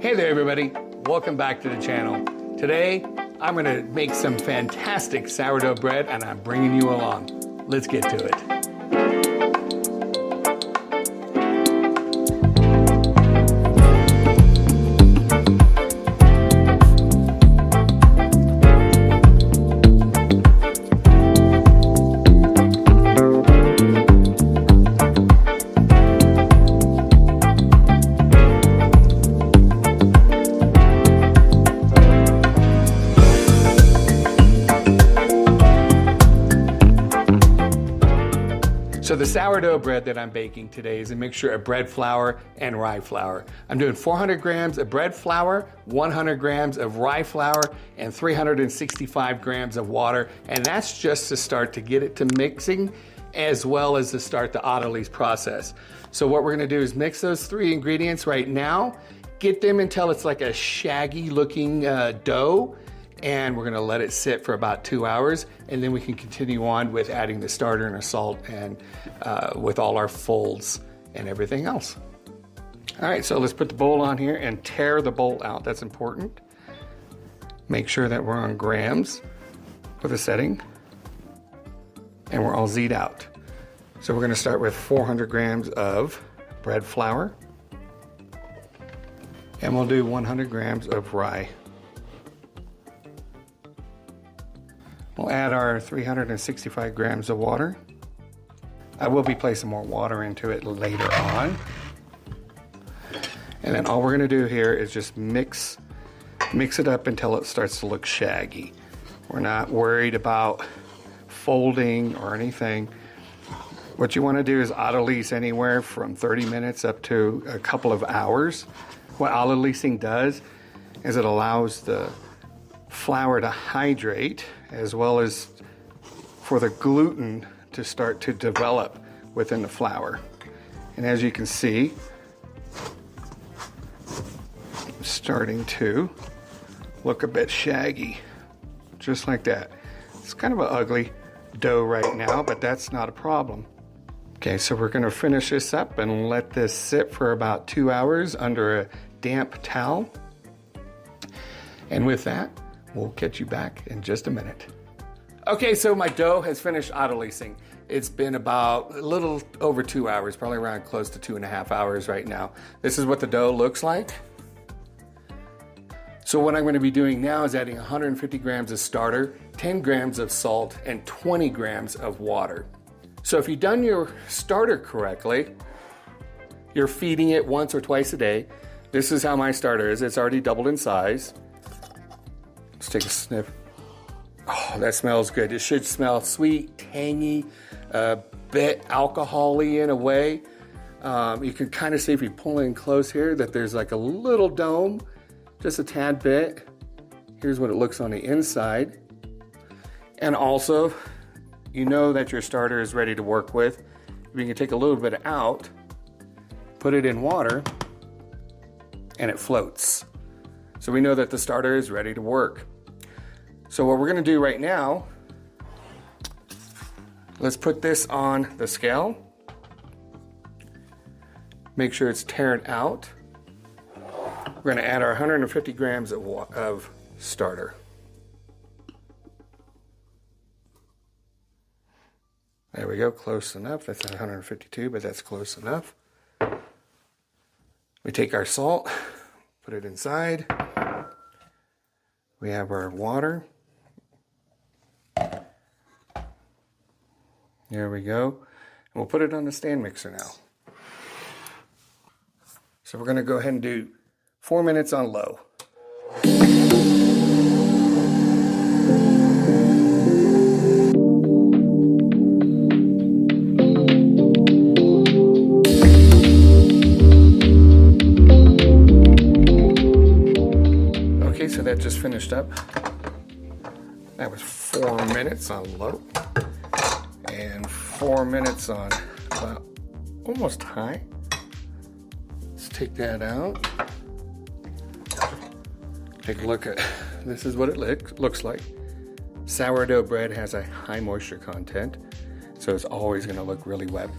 Hey there everybody, welcome back to the channel. Today, I'm gonna make some fantastic sourdough bread and I'm bringing you along. Let's get to it. So the sourdough bread that I'm baking today is a mixture of bread flour and rye flour. I'm doing 400 grams of bread flour, 100 grams of rye flour, and 365 grams of water. And that's just to start to get it to mixing, as well as to start the autolyse process. So what we're gonna do is mix those three ingredients right now, get them until it's like a shaggy looking dough, and we're gonna let it sit for about 2 hours, and then we can continue on with adding the starter and the salt and with all our folds and everything else. All right, so let's put the bowl on here and tear the bowl out. That's important. Make sure that we're on grams for the setting, and we're all Z'd out. So we're gonna start with 400 grams of bread flour, and we'll do 100 grams of rye. We'll add our 365 grams of water. I will be placing more water into it later on. And then all we're gonna do here is just mix it up until it starts to look shaggy. We're not worried about folding or anything. What you wanna do is autolyse anywhere from 30 minutes up to a couple of hours. What autolysing does is it allows the flour to hydrate, as well as for the gluten to start to develop within the flour. And as you can see, it's starting to look a bit shaggy, just like that. It's kind of an ugly dough right now, but that's not a problem. Okay, so we're gonna finish this up and let this sit for about 2 hours under a damp towel. And with that, we'll catch you back in just a minute. Okay, so my dough has finished autolysing. It's been about a little over 2 hours, probably around close to 2.5 hours right now. This is what the dough looks like. So what I'm gonna be doing now is adding 150 grams of starter, 10 grams of salt, and 20 grams of water. So if you've done your starter correctly, you're feeding it once or twice a day. This is how my starter is. It's already doubled in size. Let's take a sniff. Oh, that smells good. It should smell sweet, tangy, a bit alcohol-y in a way. You can kind of see if you pull in close here that there's like a little dome, just a tad bit. Here's what it looks on the inside. And also, you know that your starter is ready to work with. You can take a little bit out, put it in water, and it floats. So we know that the starter is ready to work. So what we're gonna do right now, let's put this on the scale. Make sure it's teared out. We're gonna add our 150 grams of starter. There we go, close enough. That's 152, but that's close enough. We take our salt, put it inside. We have our water. There we go. And we'll put it on the stand mixer now. So we're gonna go ahead and do 4 minutes on low. So that just finished up. That was 4 minutes on low and 4 minutes on about almost high. Let's take that out. Take a look at, this is what it looks like. Sourdough bread has a high moisture content, so it's always gonna look really wet.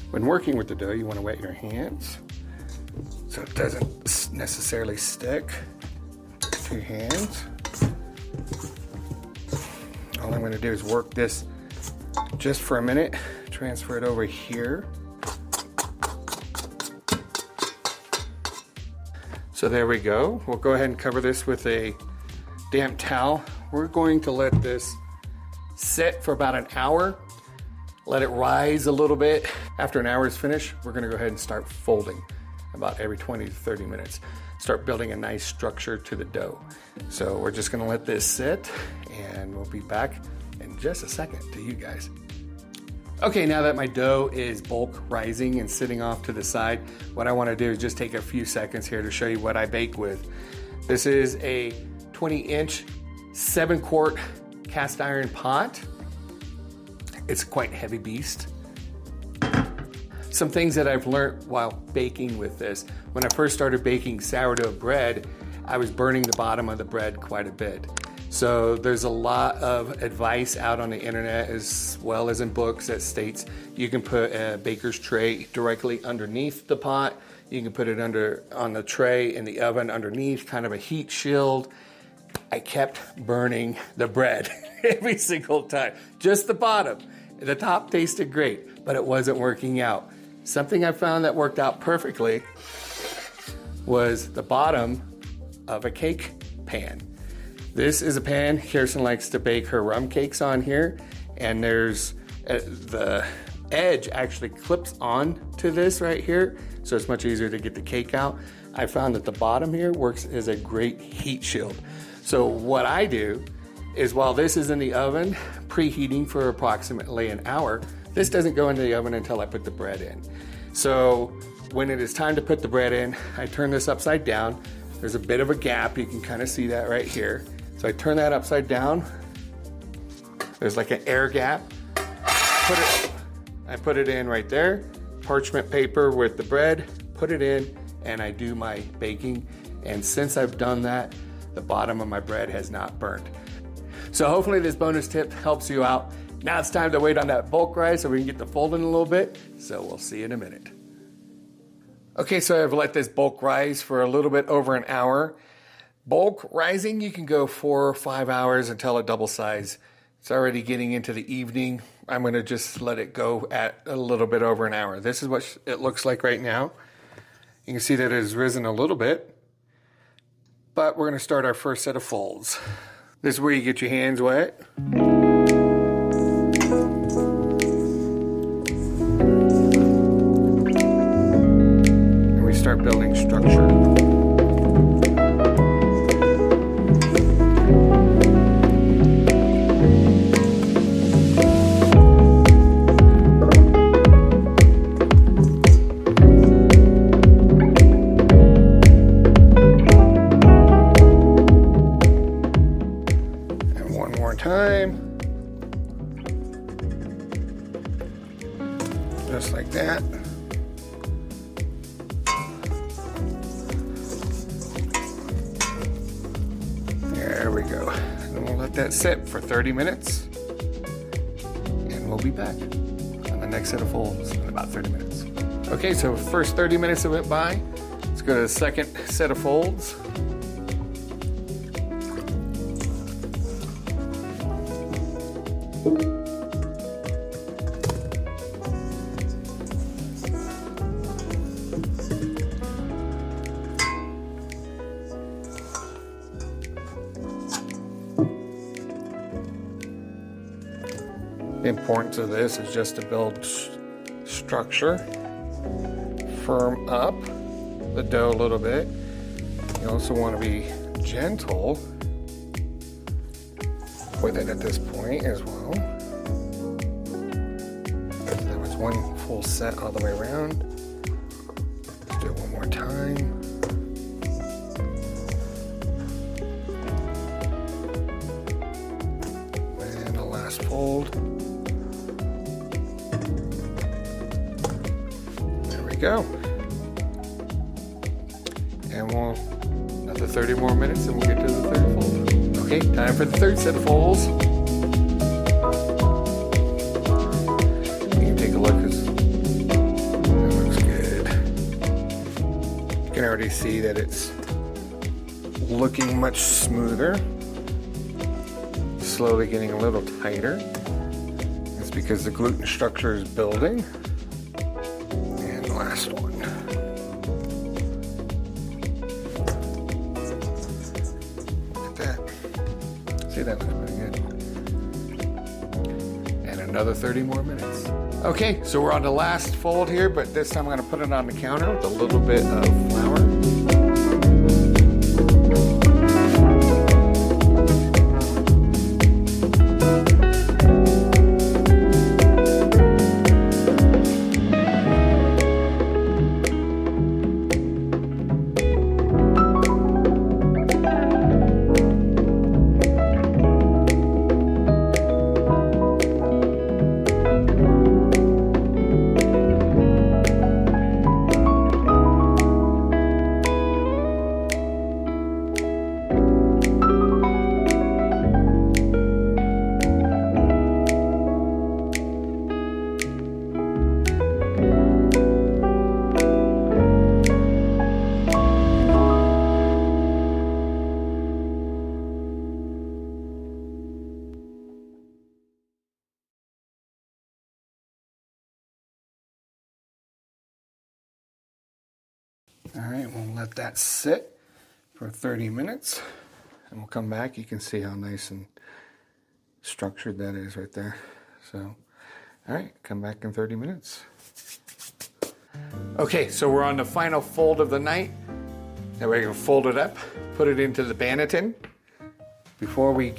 When working with the dough, you wanna wet your hands so it doesn't necessarily stick. 2 hands. All I'm going to do is work this just for a minute, transfer it over here. So there we go. We'll go ahead and cover this with a damp towel. We're going to let this sit for about an hour, let it rise a little bit. After an hour is finished, we're going to go ahead and start folding about every 20 to 30 minutes. Start building a nice structure to the dough. So we're just going to let this sit, and we'll be back in just a second to you guys. Okay, now that my dough is bulk rising and sitting off to the side, what I want to do is just take a few seconds here to show you what I bake with. This is a 20-inch, 7-quart cast iron pot. It's quite a heavy beast. Some things that I've learned while baking with this. When I first started baking sourdough bread, I was burning the bottom of the bread quite a bit. So there's a lot of advice out on the internet as well as in books that states you can put a baker's tray directly underneath the pot. You can put it on the tray in the oven underneath, kind of a heat shield. I kept burning the bread every single time. Just the bottom. The top tasted great, but it wasn't working out. Something I found that worked out perfectly was the bottom of a cake pan. This is a pan Kirsten likes to bake her rum cakes on here, and there's the edge actually clips on to this right here, so it's much easier to get the cake out. I found that the bottom here works as a great heat shield. So what I do is while this is in the oven, preheating for approximately an hour, this doesn't go into the oven until I put the bread in. So when it is time to put the bread in, I turn this upside down. There's a bit of a gap, you can kind of see that right here. So I turn that upside down. There's like an air gap. I put it in right there. Parchment paper with the bread, put it in, and I do my baking. And since I've done that, the bottom of my bread has not burnt. So hopefully this bonus tip helps you out. Now it's time to wait on that bulk rise so we can get the folding a little bit. So we'll see you in a minute. Okay, so I've let this bulk rise for a little bit over an hour. Bulk rising, you can go 4 or 5 hours until it double size. It's already getting into the evening. I'm gonna just let it go at a little bit over an hour. This is what it looks like right now. You can see that it has risen a little bit, but we're gonna start our first set of folds. This is where you get your hands wet. And we start building structure. Time, just like that. There we go. And we'll let that sit for 30 minutes, and we'll be back on the next set of folds in about 30 minutes. Okay, so first 30 minutes that went by. Let's go to the second set of folds. The importance of this is just to build structure, firm up the dough a little bit. You also want to be gentle with it at this point as well. There was one full set all the way around. Let's do it one more time. And the last fold. There we go. And we'll another 30 more minutes and we'll get to the third fold. Okay, time for the third set of folds. You can take a look, because that looks good. already see that it's looking much smoother. Slowly getting a little tighter. It's because the gluten structure is building. And last one. Look at that. See, that looks pretty good. And another 30 more minutes. Okay, so we're on the last fold here, but this time I'm going to put it on the counter with a little bit of flour. All right, we'll let that sit for 30 minutes and we'll come back. You can see how nice and structured that is right there. So, all right, come back in 30 minutes. Okay, so we're on the final fold of the night. Now we're gonna fold it up, put it into the Banneton. Before we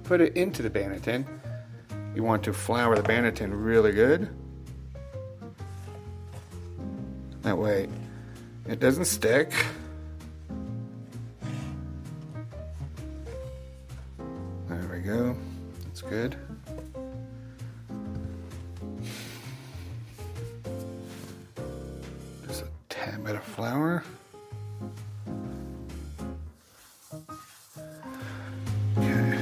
put it into the Banneton, you want to flour the Banneton really good. That way it doesn't stick. There we go. That's good. Just a tad bit of flour. Okay.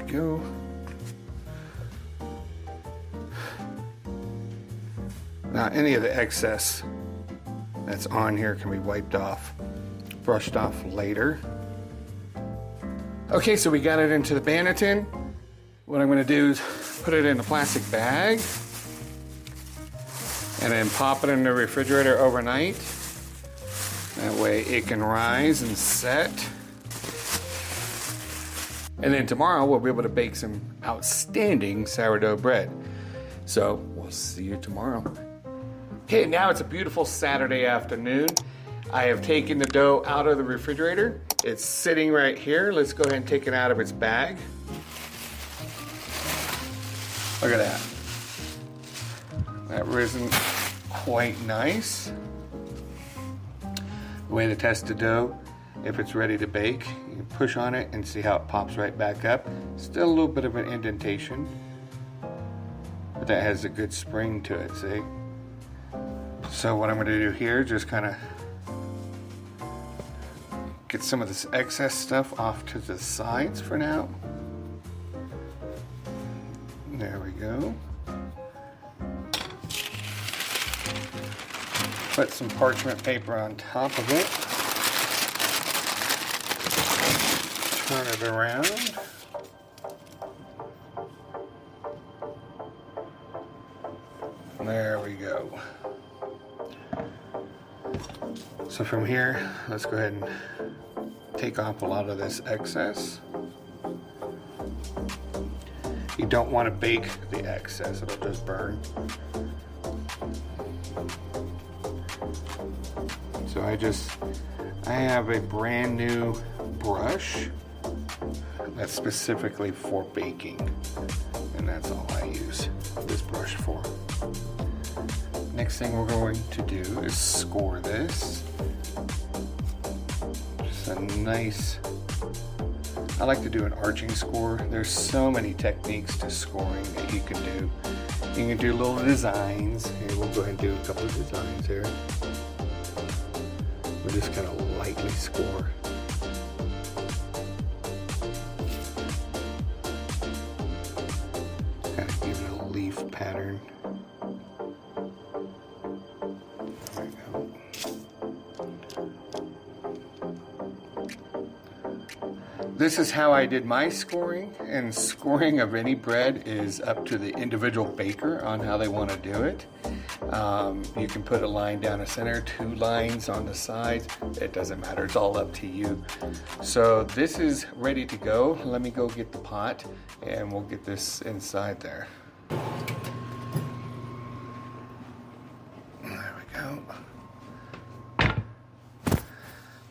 Go. Now any of the excess that's on here can be wiped off, brushed off later. Okay, so we got it into the Banneton. What I'm going to do is put it in a plastic bag and then pop it in the refrigerator overnight. That way it can rise and set. And then tomorrow we'll be able to bake some outstanding sourdough bread. So we'll see you tomorrow. Okay, now it's a beautiful Saturday afternoon. I have taken the dough out of the refrigerator. It's sitting right here. Let's go ahead and take it out of its bag. Look at that. That risen quite nice. The way to test the dough, if it's ready to bake, you can push on it and see how it pops right back up. Still a little bit of an indentation, but that has a good spring to it, see? So what I'm going to do here, just kind of get some of this excess stuff off to the sides for now. There we go. Put some parchment paper on top of it. Turn it around. There we go. So from here, let's go ahead and take off a lot of this excess. You don't want to bake the excess, it'll just burn. So I have a brand new brush. That's specifically for baking. And that's all I use this brush for. Next thing we're going to do is score this. Just a nice, I like to do an arching score. There's so many techniques to scoring that you can do. You can do little designs. Here, we'll go ahead and do a couple of designs here. We're just gonna lightly score. Kind of give it a leaf pattern. There we go. This is how I did my scoring, and scoring of any bread is up to the individual baker on how they want to do it. You can put a line down the center, 2 lines on the sides. It doesn't matter, it's all up to you. So this is ready to go. Let me go get the pot and we'll get this inside there. There we go.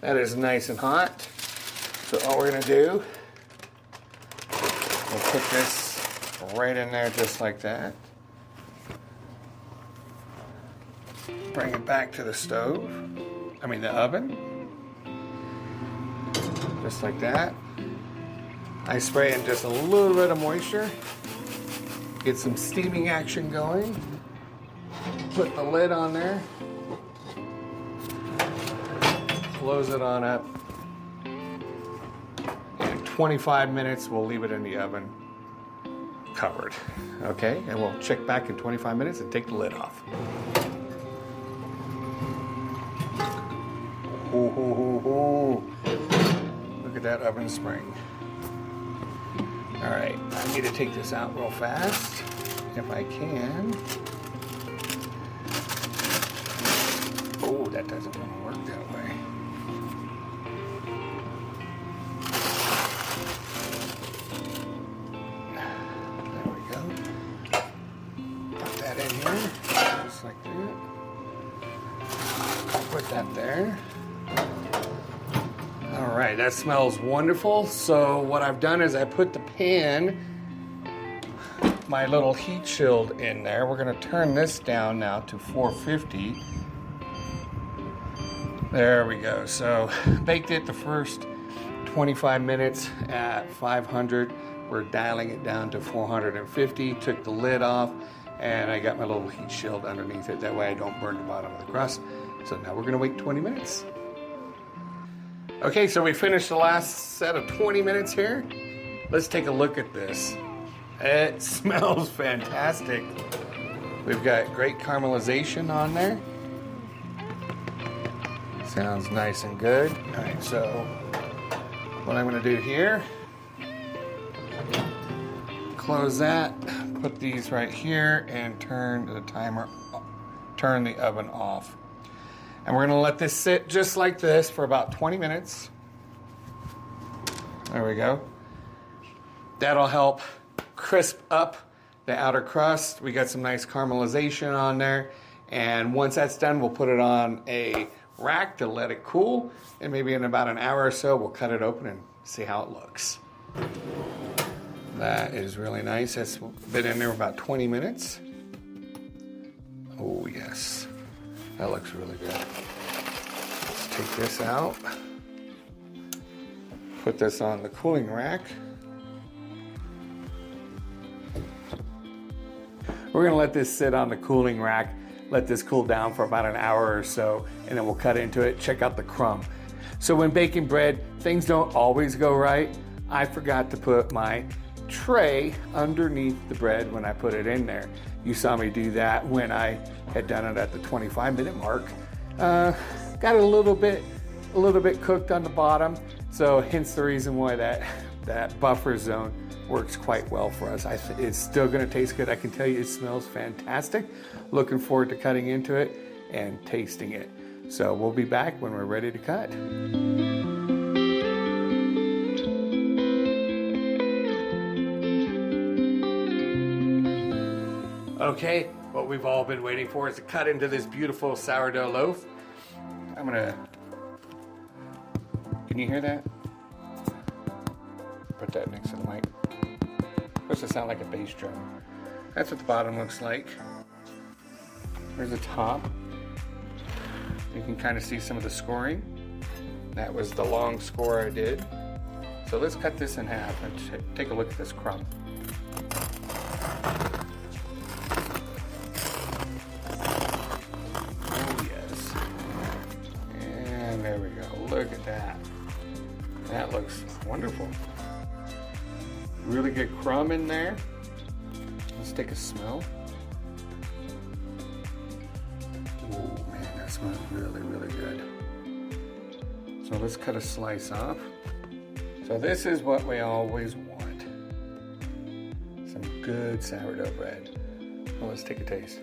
That is nice and hot. So all we're gonna do, we'll put this right in there just like that. Bring it back to the stove, the oven. Just like that. I spray in just a little bit of moisture. Get some steaming action going. Put the lid on there. Close it on up. 25 minutes, we'll leave it in the oven covered. Okay, and we'll check back in 25 minutes and take the lid off. Ooh, ooh, ooh, ooh. Look at that oven spring. All right, I need to take this out real fast, if I can. Oh, that doesn't want to work that way. Just like that. Put that there. All right, that smells wonderful. So what I've done is I put the pan, my little heat shield in there. We're gonna turn this down now to 450. There we go. So baked it the first 25 minutes at 500. We're dialing it down to 450. Took the lid off. And I got my little heat shield underneath it. That way I don't burn the bottom of the crust. So now we're gonna wait 20 minutes. Okay, so we finished the last set of 20 minutes here. Let's take a look at this. It smells fantastic. We've got great caramelization on there. Sounds nice and good. All right, so what I'm gonna do here, close that, put these right here and turn the oven off. And we're gonna let this sit just like this for about 20 minutes. There we go. That'll help crisp up the outer crust. We got some nice caramelization on there. And once that's done, we'll put it on a rack to let it cool. And maybe in about an hour or so, we'll cut it open and see how it looks. That is really nice. That's been in there about 20 minutes. Oh yes, that looks really good. Let's take this out. Put this on the cooling rack. We're gonna let this sit on the cooling rack, let this cool down for about an hour or so, and then we'll cut into it, check out the crumb. So when baking bread, things don't always go right. I forgot to put my tray underneath the bread when I put it in there. You saw me do that when I had done it at the 25-minute mark. Got it a little bit cooked on the bottom, so hence the reason why that buffer zone works quite well for us. It's still gonna taste good. I can tell you it smells fantastic. Looking forward to cutting into it and tasting it. So we'll be back when we're ready to cut. Okay, what we've all been waiting for is to cut into this beautiful sourdough loaf. Can you hear that? put that next to the mic. Supposed to sound like a bass drum. That's what the bottom looks like. There's the top. You can kind of see some of the scoring. That was the long score I did. So let's cut this in half and take a look at this crumb. Oh yes. And there we go. Look at that. That looks wonderful. Really good crumb in there. Let's take a smell. Oh man, that smells really, really good. So let's cut a slice off. So this is what we always want. Some good sourdough bread. Well, let's take a taste.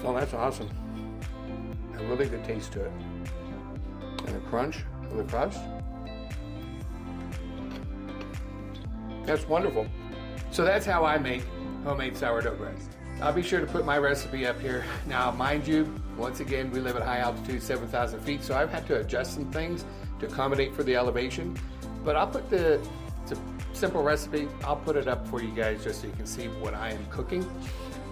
Oh, that's awesome. A really good taste to it. And the crunch of the crust. That's wonderful. So that's how I make homemade sourdough bread. I'll be sure to put my recipe up here. Now, mind you, once again, we live at high altitude, 7,000 feet, so I've had to adjust some things to accommodate for the elevation. But I'll put it's a simple recipe. I'll put it up for you guys just so you can see what I am cooking.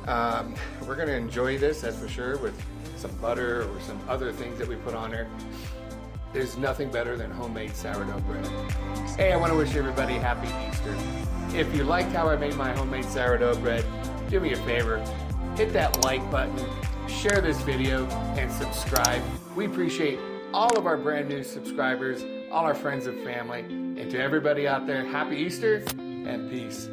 We're gonna enjoy this, that's for sure, with some butter or some other things that we put on there. There's nothing better than homemade sourdough bread. Hey, I want to wish everybody happy Easter. If you liked how I made my homemade sourdough bread, do me a favor, hit that like button, share this video, and subscribe. We appreciate all of our brand new subscribers, all our friends and family, and to everybody out there, happy Easter and peace.